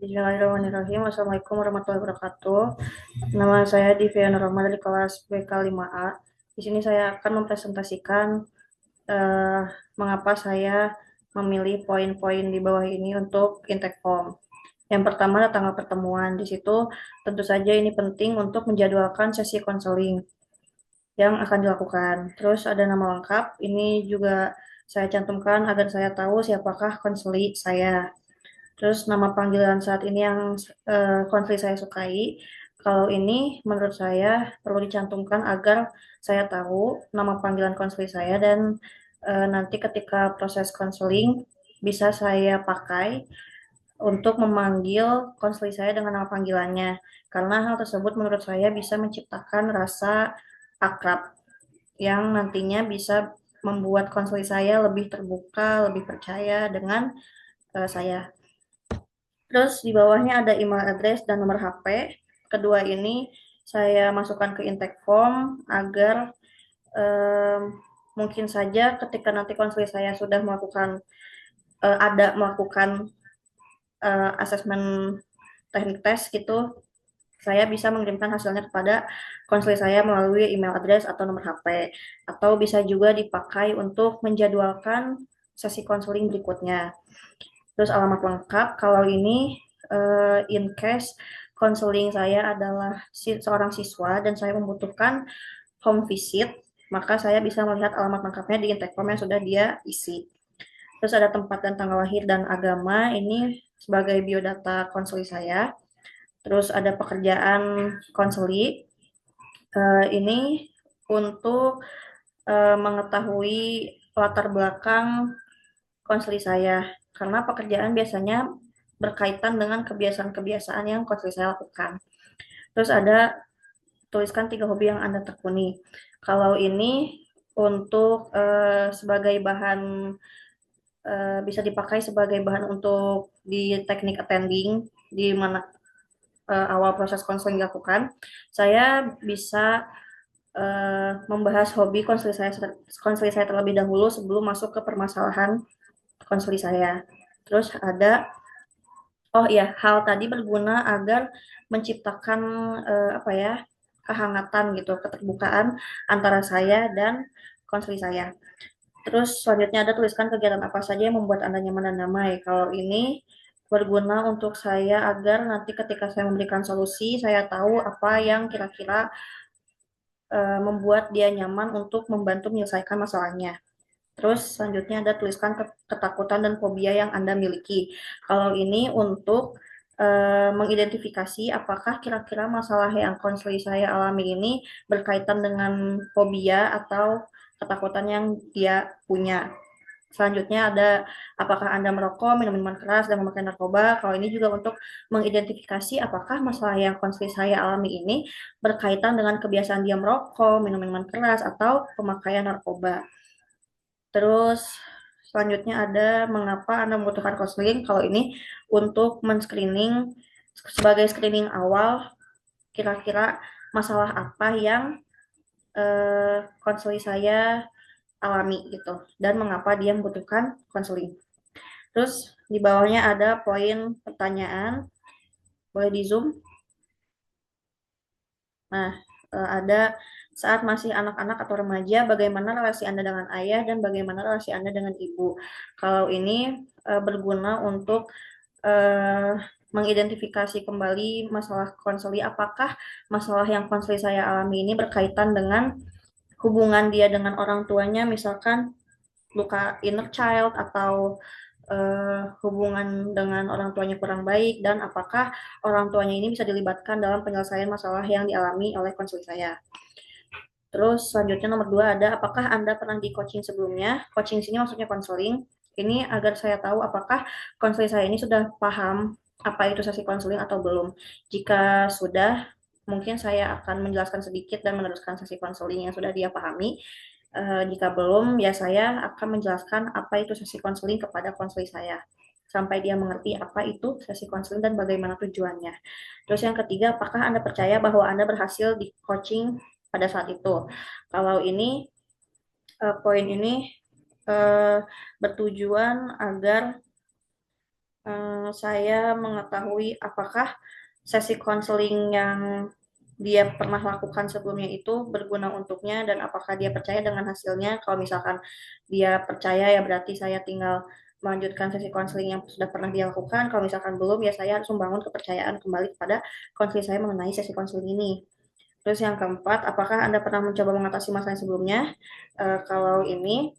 Bismillahirrahmanirrahim. Assalamualaikum warahmatullahi wabarakatuh. Nama saya Diviana Roma dari kelas BK5A. Di sini saya akan mempresentasikan eh, mengapa saya memilih poin-poin di bawah ini untuk intake form. Yang pertama adalah tanggal pertemuan. Di situ tentu saja ini penting untuk menjadwalkan sesi konseling yang akan dilakukan. Terus ada nama lengkap. Ini juga saya cantumkan agar saya tahu siapakah konseli saya. Terus nama panggilan saat ini yang konflik saya sukai, kalau ini menurut saya perlu dicantumkan agar saya tahu nama panggilan konseling saya dan nanti ketika proses konseling bisa saya pakai untuk memanggil konseling saya dengan nama panggilannya. Karena hal tersebut menurut saya bisa menciptakan rasa akrab yang nantinya bisa membuat konseling saya lebih terbuka, lebih percaya dengan saya. Terus di bawahnya ada email address dan nomor HP. Kedua ini saya masukkan ke intake form agar um, mungkin saja ketika nanti konseling saya sudah melakukan melakukan asesmen teknik tes gitu, saya bisa mengirimkan hasilnya kepada konseling saya melalui email address atau nomor HP, atau bisa juga dipakai untuk menjadwalkan sesi konseling berikutnya. Terus alamat lengkap, kalau ini in case konseling saya adalah seorang siswa dan saya membutuhkan home visit, maka saya bisa melihat alamat lengkapnya di intake form yang sudah dia isi. Terus ada tempat dan tanggal lahir dan agama, ini sebagai biodata konseli saya. Terus ada pekerjaan konseli, ini untuk mengetahui latar belakang konseli saya, karena pekerjaan biasanya berkaitan dengan kebiasaan-kebiasaan yang konseli saya lakukan. Terus ada tuliskan 3 hobi yang Anda tekuni. Kalau ini untuk sebagai bahan bisa dipakai sebagai bahan untuk di teknik attending di mana awal proses konseling dilakukan, saya bisa membahas hobi konseli saya terlebih dahulu sebelum masuk ke permasalahan konseli saya. Terus ada oh iya, hal tadi berguna agar menciptakan apa ya, kehangatan gitu, keterbukaan antara saya dan konseli saya. Terus selanjutnya ada tuliskan kegiatan apa saja yang membuat Anda nyaman dan damai. Kalau ini berguna untuk saya agar nanti ketika saya memberikan solusi, saya tahu apa yang kira-kira membuat dia nyaman untuk membantu menyelesaikan masalahnya. Terus selanjutnya ada tuliskan ketakutan dan fobia yang Anda miliki. Kalau ini untuk mengidentifikasi apakah kira-kira masalah yang konseli saya alami ini berkaitan dengan fobia atau ketakutan yang dia punya. Selanjutnya ada apakah Anda merokok, minum minuman keras, dan memakai narkoba. Kalau ini juga untuk mengidentifikasi apakah masalah yang konseli saya alami ini berkaitan dengan kebiasaan dia merokok, minum minuman keras, atau pemakaian narkoba. Terus selanjutnya ada mengapa Anda membutuhkan konseling. Kalau ini untuk men-screening sebagai screening awal kira-kira masalah apa yang konseli saya alami gitu dan mengapa dia membutuhkan konseling. Terus di bawahnya ada poin pertanyaan, boleh di zoom. Nah, ada saat masih anak-anak atau remaja, bagaimana relasi Anda dengan ayah dan bagaimana relasi Anda dengan ibu. Kalau ini berguna untuk eh, mengidentifikasi kembali masalah konseli, apakah masalah yang konseli saya alami ini berkaitan dengan hubungan dia dengan orang tuanya, misalkan luka inner child atau hubungan dengan orang tuanya kurang baik, dan apakah orang tuanya ini bisa dilibatkan dalam penyelesaian masalah yang dialami oleh konseli saya. Terus selanjutnya nomor 2 ada apakah Anda pernah di coaching sebelumnya. Coaching sini maksudnya konseling. Ini agar saya tahu apakah konseling saya ini sudah paham apa itu sesi konseling atau belum. Jika sudah, mungkin saya akan menjelaskan sedikit dan meneruskan sesi konseling yang sudah dia pahami. Jika belum, ya saya akan menjelaskan apa itu sesi konseling kepada konseling saya sampai dia mengerti apa itu sesi konseling dan bagaimana tujuannya. Terus yang ketiga, apakah Anda percaya bahwa Anda berhasil di coaching pada saat itu? Kalau ini poin ini bertujuan agar Saya mengetahui apakah sesi konseling yang dia pernah lakukan sebelumnya itu berguna untuknya dan apakah dia percaya dengan hasilnya. Kalau misalkan dia percaya ya berarti saya tinggal melanjutkan sesi konseling yang sudah pernah dia lakukan. Kalau misalkan belum ya saya harus membangun kepercayaan kembali kepada konseling saya mengenai sesi konseling ini. Terus yang keempat, apakah Anda pernah mencoba mengatasi masalah yang sebelumnya? Kalau ini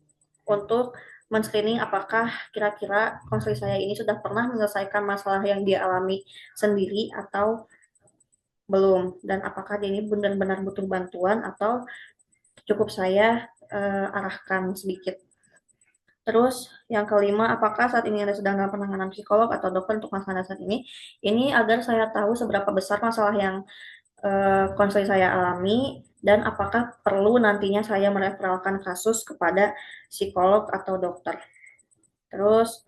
untuk men-screening apakah kira-kira konseling saya ini sudah pernah menyelesaikan masalah yang dia alami sendiri atau belum, dan apakah dia ini benar-benar butuh bantuan atau cukup saya arahkan sedikit. Terus yang kelima, apakah saat ini Anda sedang dalam penanganan psikolog atau dokter untuk masalah saat ini? Ini agar saya tahu seberapa besar masalah yang konseling saya alami dan apakah perlu nantinya saya mereferalkan kasus kepada psikolog atau dokter. Terus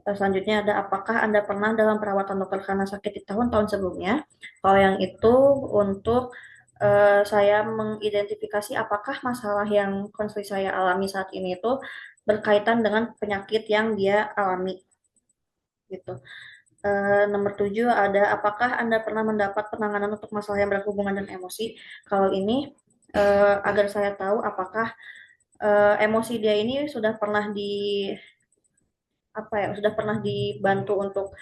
selanjutnya ada apakah Anda pernah dalam perawatan dokter karena sakit di tahun-tahun sebelumnya? Kalau yang itu untuk saya mengidentifikasi apakah masalah yang konseling saya alami saat ini itu berkaitan dengan penyakit yang dia alami gitu. Nomor 7 ada apakah Anda pernah mendapat penanganan untuk masalah yang berhubungan dengan emosi? Kalau ini agar saya tahu apakah emosi dia ini sudah pernah di apa ya sudah pernah dibantu untuk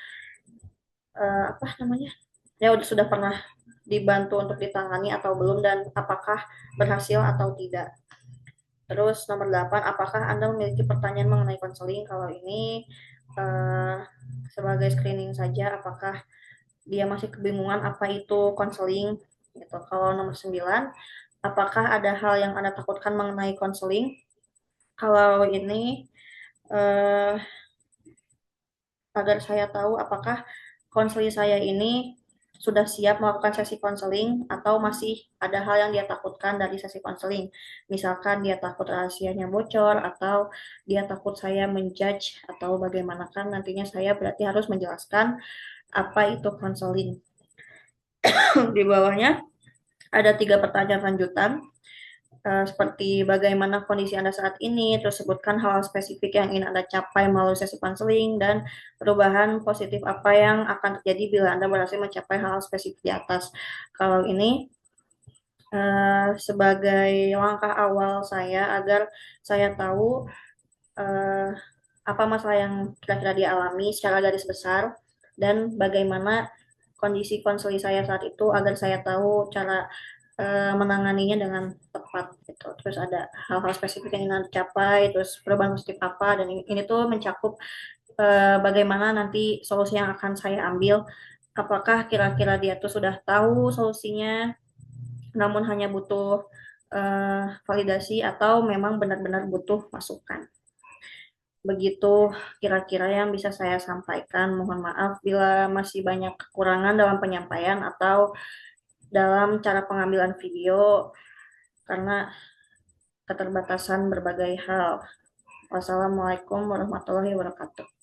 apa namanya ya sudah pernah dibantu untuk ditangani atau belum dan apakah berhasil atau tidak. Terus nomor 8, apakah Anda memiliki pertanyaan mengenai konseling? Kalau ini eh, sebagai screening saja, apakah dia masih kebingungan apa itu konseling? Gitu. Kalau nomor 9, apakah ada hal yang Anda takutkan mengenai konseling? Kalau ini eh, agar saya tahu apakah konseling saya ini sudah siap melakukan sesi konseling atau masih ada hal yang dia takutkan dari sesi konseling. Misalkan dia takut rahasianya bocor atau dia takut saya menjudge atau bagaimana kan nantinya saya berarti harus menjelaskan apa itu konseling. Di bawahnya ada 3 pertanyaan lanjutan seperti bagaimana kondisi Anda saat ini, terus sebutkan hal spesifik yang ingin Anda capai melalui sesi konseling, dan perubahan positif apa yang akan terjadi bila Anda berhasil mencapai hal spesifik di atas. Kalau ini sebagai langkah awal saya agar saya tahu uh, apa masalah yang kira-kira dialami secara garis besar dan bagaimana kondisi konseli saya saat itu agar saya tahu cara menanganinya dengan tepat gitu. Terus ada hal-hal spesifik yang ingin dicapai, terus perubahan positif apa, dan ini tuh mencakup bagaimana nanti solusi yang akan saya ambil. Apakah kira-kira dia tuh sudah tahu solusinya, namun hanya butuh validasi atau memang benar-benar butuh masukan. Begitu kira-kira yang bisa saya sampaikan. Mohon maaf bila masih banyak kekurangan dalam penyampaian atau dalam cara pengambilan video karena keterbatasan berbagai hal. Wassalamualaikum warahmatullahi wabarakatuh.